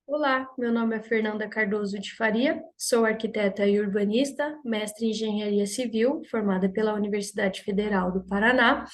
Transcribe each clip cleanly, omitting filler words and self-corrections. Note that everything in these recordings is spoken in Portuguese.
Olá, meu nome é Fernanda Cardoso de Faria, sou arquiteta e urbanista, mestre em engenharia civil, formada pela Universidade Federal do Paraná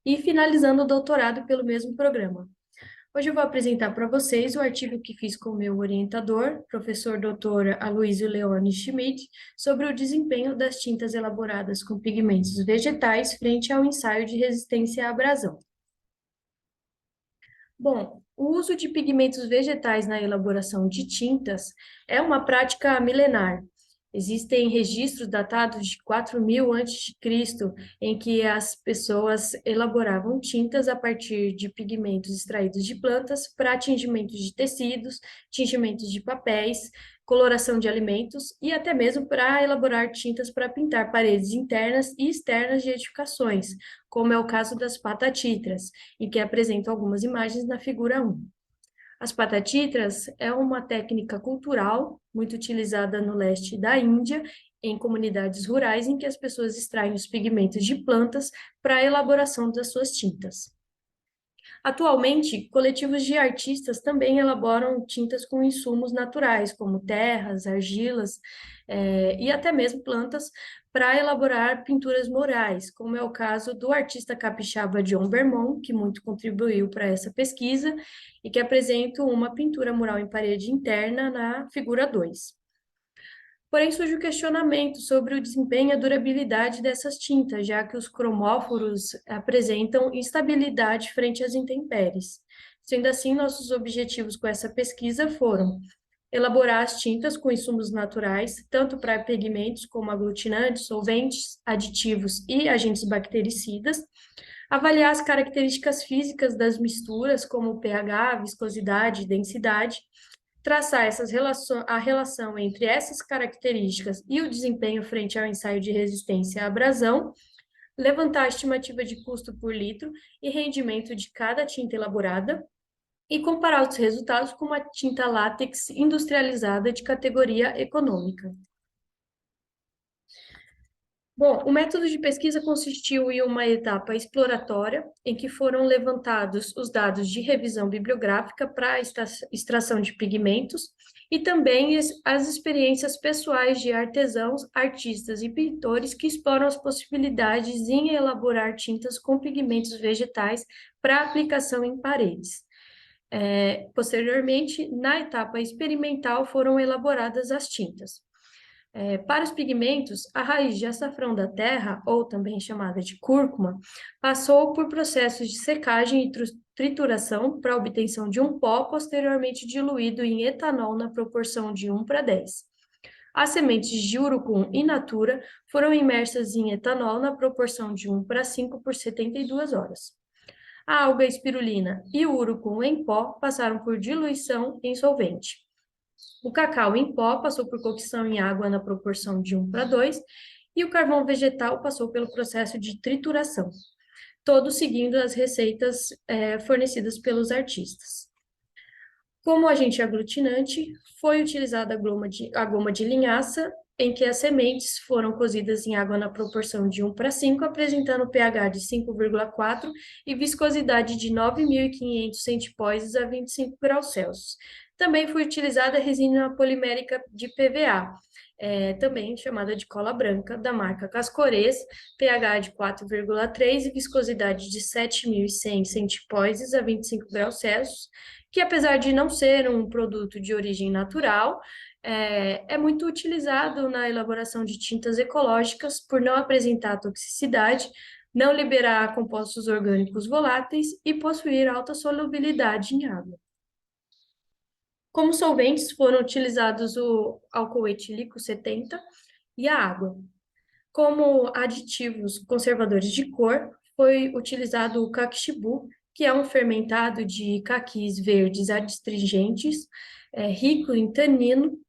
e finalizando o doutorado pelo mesmo programa. Hoje eu vou apresentar para vocês o artigo que fiz com o meu orientador, professor doutor Aloysio Leone Schmidt, sobre o desempenho das tintas elaboradas com pigmentos vegetais frente ao ensaio de resistência à abrasão. Bom, o uso de pigmentos vegetais na elaboração de tintas é uma prática milenar. Existem registros datados de 4000 a.C., em que as pessoas elaboravam tintas a partir de pigmentos extraídos de plantas para tingimentos de tecidos, tingimentos de papéis, coloração de alimentos e até mesmo para elaborar tintas para pintar paredes internas e externas de edificações, como é o caso das patatitras e que apresento algumas imagens na figura 1. As patatitras é uma técnica cultural muito utilizada no leste da Índia, em comunidades rurais em que as pessoas extraem os pigmentos de plantas para a elaboração das suas tintas. Atualmente, coletivos de artistas também elaboram tintas com insumos naturais, como terras, argilas, e até mesmo plantas, para elaborar pinturas murais, como é o caso do artista capixaba John Bermond, que muito contribuiu para essa pesquisa, e que apresenta uma pintura mural em parede interna na figura 2. Porém, surge o questionamento sobre o desempenho e a durabilidade dessas tintas, já que os cromóforos apresentam instabilidade frente às intempéries. Sendo assim, nossos objetivos com essa pesquisa foram elaborar as tintas com insumos naturais, tanto para pigmentos como aglutinantes, solventes, aditivos e agentes bactericidas, avaliar as características físicas das misturas, como o pH, viscosidade e densidade, traçar a relação entre essas características e o desempenho frente ao ensaio de resistência à abrasão, levantar a estimativa de custo por litro e rendimento de cada tinta elaborada e comparar os resultados com uma tinta látex industrializada de categoria econômica. Bom, o método de pesquisa consistiu em uma etapa exploratória, em que foram levantados os dados de revisão bibliográfica para a extração de pigmentos e também as experiências pessoais de artesãos, artistas e pintores que exploram as possibilidades em elaborar tintas com pigmentos vegetais para aplicação em paredes. Posteriormente, na etapa experimental, foram elaboradas as tintas. Para os pigmentos, a raiz de açafrão da terra, ou também chamada de cúrcuma, passou por processos de secagem e trituração para a obtenção de um pó posteriormente diluído em etanol na proporção de 1:10. As sementes de urucum in natura foram imersas em etanol na proporção de 1:5 por 72 horas. A alga espirulina e o urucum em pó passaram por diluição em solvente. O cacau em pó passou por cocção em água na proporção de 1:2 e o carvão vegetal passou pelo processo de trituração, todos seguindo as receitas fornecidas pelos artistas. Como agente aglutinante, foi utilizada a goma de linhaça, em que as sementes foram cozidas em água na proporção de 1:5, apresentando pH de 5,4 e viscosidade de 9.500 centipóises a 25 graus Celsius. Também foi utilizada a resina polimérica de PVA, também chamada de cola branca, da marca Cascorês, pH de 4,3 e viscosidade de 7.100 centipóises a 25 graus Celsius, que apesar de não ser um produto de origem natural, é muito utilizado na elaboração de tintas ecológicas por não apresentar toxicidade, não liberar compostos orgânicos voláteis e possuir alta solubilidade em água. Como solventes foram utilizados o álcool etílico 70 e a água. Como aditivos conservadores de cor, foi utilizado o caximbu, que é um fermentado de caquis verdes adstringentes, rico em tanino,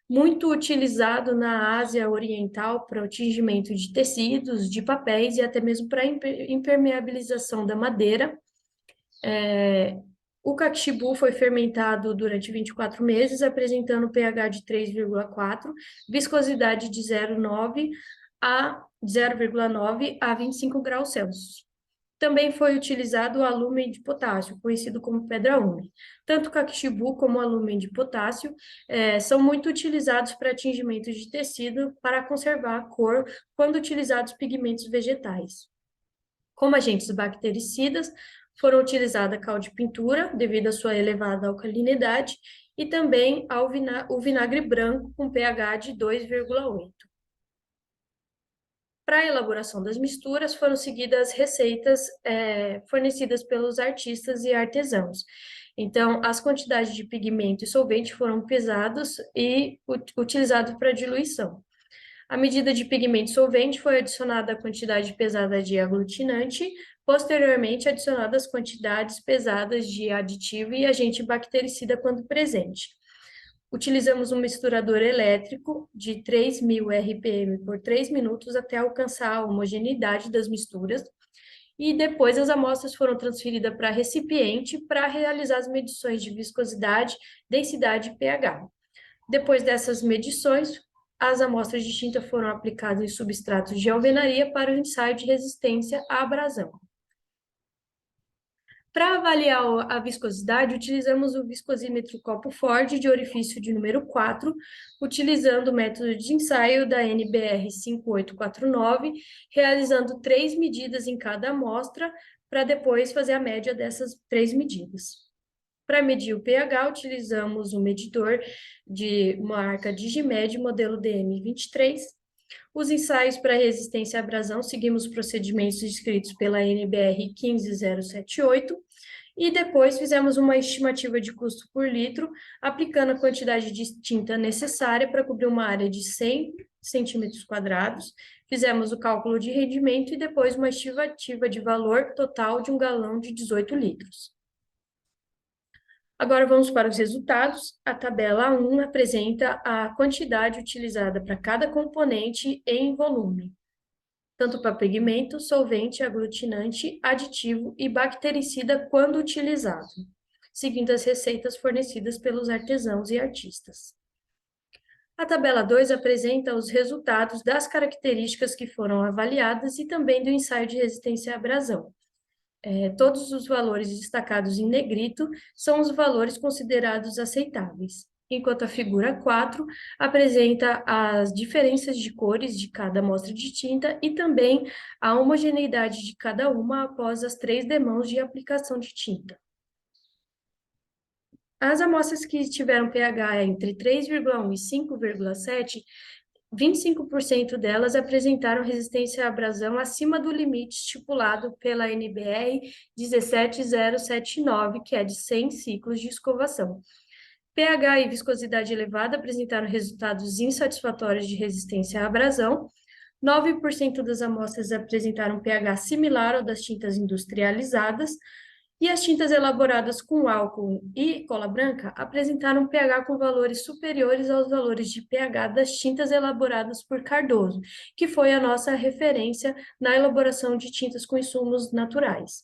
muito utilizado na Ásia Oriental para o tingimento de tecidos, de papéis e até mesmo para a impermeabilização da madeira. O caximbu foi fermentado durante 24 meses, apresentando pH de 3,4, viscosidade de 0,9 a 25 graus Celsius. Também foi utilizado o alúmen de potássio, conhecido como pedra-ume. Tanto o caximbu como o alúmen de potássio são muito utilizados para tingimento de tecido para conservar a cor quando utilizados pigmentos vegetais. Como agentes bactericidas, foram utilizadas cal de pintura, devido à sua elevada alcalinidade, e também o vinagre branco com pH de 2,8. Para a elaboração das misturas, foram seguidas receitas fornecidas pelos artistas e artesãos. Então, as quantidades de pigmento e solvente foram pesados e utilizados para diluição. A medida de pigmento e solvente foi adicionada a quantidade pesada de aglutinante, posteriormente adicionadas quantidades pesadas de aditivo e agente bactericida quando presente. Utilizamos um misturador elétrico de 3.000 RPM por 3 minutos até alcançar a homogeneidade das misturas, e depois as amostras foram transferidas para recipiente para realizar as medições de viscosidade, densidade e pH. Depois dessas medições, as amostras de tinta foram aplicadas em substratos de alvenaria para o ensaio de resistência à abrasão. Para avaliar a viscosidade, utilizamos o viscosímetro copo Ford de orifício de número 4, utilizando o método de ensaio da NBR 5849, realizando 3 medidas em cada amostra, para depois fazer a média dessas 3 medidas. Para medir o pH, utilizamos um medidor de marca Digimed, modelo DM23. Os ensaios para resistência à abrasão, seguimos os procedimentos descritos pela NBR 15078, e depois fizemos uma estimativa de custo por litro, aplicando a quantidade de tinta necessária para cobrir uma área de 100 centímetros quadrados. Fizemos o cálculo de rendimento e depois uma estimativa de valor total de um galão de 18 litros. Agora vamos para os resultados. A tabela 1 apresenta a quantidade utilizada para cada componente em volume, tanto para pigmento, solvente, aglutinante, aditivo e bactericida quando utilizado, seguindo as receitas fornecidas pelos artesãos e artistas. A tabela 2 apresenta os resultados das características que foram avaliadas e também do ensaio de resistência à abrasão. Todos os valores destacados em negrito são os valores considerados aceitáveis, enquanto a figura 4 apresenta as diferenças de cores de cada amostra de tinta e também a homogeneidade de cada uma após as 3 demãos de aplicação de tinta. As amostras que tiveram pH entre 3,1 e 5,7, 25% delas apresentaram resistência à abrasão acima do limite estipulado pela NBR 17079, que é de 100 ciclos de escovação. pH e viscosidade elevada apresentaram resultados insatisfatórios de resistência à abrasão. 9% das amostras apresentaram pH similar ao das tintas industrializadas, e as tintas elaboradas com álcool e cola branca apresentaram pH com valores superiores aos valores de pH das tintas elaboradas por Cardoso, que foi a nossa referência na elaboração de tintas com insumos naturais.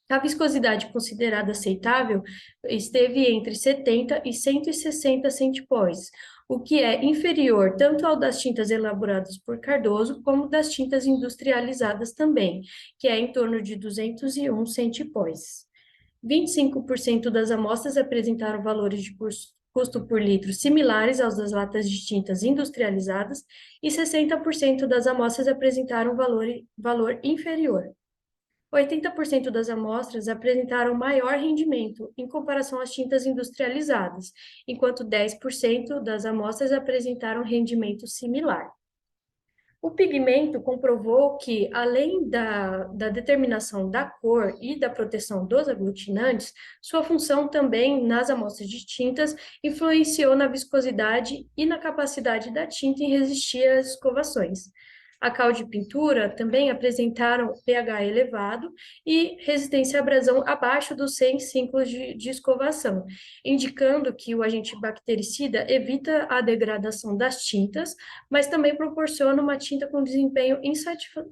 A viscosidade considerada aceitável esteve entre 70 e 160 centipós, o que é inferior tanto ao das tintas elaboradas por Cardoso como das tintas industrializadas também, que é em torno de 201 centipós. 25% das amostras apresentaram valores de custo por litro similares aos das latas de tintas industrializadas e 60% das amostras apresentaram valor inferior. 80% das amostras apresentaram maior rendimento em comparação às tintas industrializadas, enquanto 10% das amostras apresentaram rendimento similar. O pigmento comprovou que, além da determinação da cor e da proteção dos aglutinantes, sua função também nas amostras de tintas influenciou na viscosidade e na capacidade da tinta em resistir às escovações. A cal de pintura também apresentaram pH elevado e resistência à abrasão abaixo dos 100 ciclos de escovação, indicando que o agente bactericida evita a degradação das tintas, mas também proporciona uma tinta com desempenho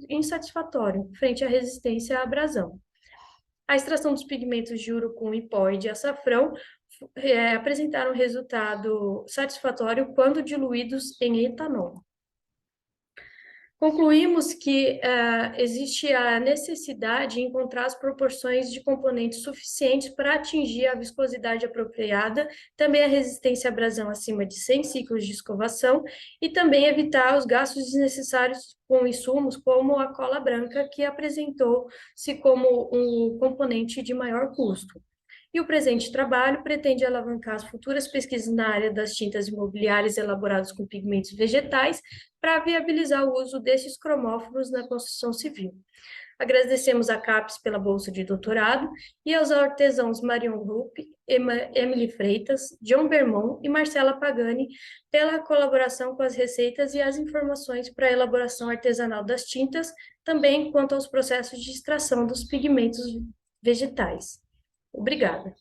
insatisfatório frente à resistência à abrasão. A extração dos pigmentos de urucum e pó e de açafrão apresentaram resultado satisfatório quando diluídos em etanol. Concluímos que existe a necessidade de encontrar as proporções de componentes suficientes para atingir a viscosidade apropriada, também a resistência à abrasão acima de 100 ciclos de escovação e também evitar os gastos desnecessários com insumos como a cola branca, que apresentou-se como um componente de maior custo. E o presente trabalho pretende alavancar as futuras pesquisas na área das tintas imobiliárias elaboradas com pigmentos vegetais para viabilizar o uso desses cromóforos na construção civil. Agradecemos a CAPES pela bolsa de doutorado e aos artesãos Marion Rupp, Emily Freitas, John Bermond e Marcela Pagani pela colaboração com as receitas e as informações para a elaboração artesanal das tintas, também quanto aos processos de extração dos pigmentos vegetais. Obrigada.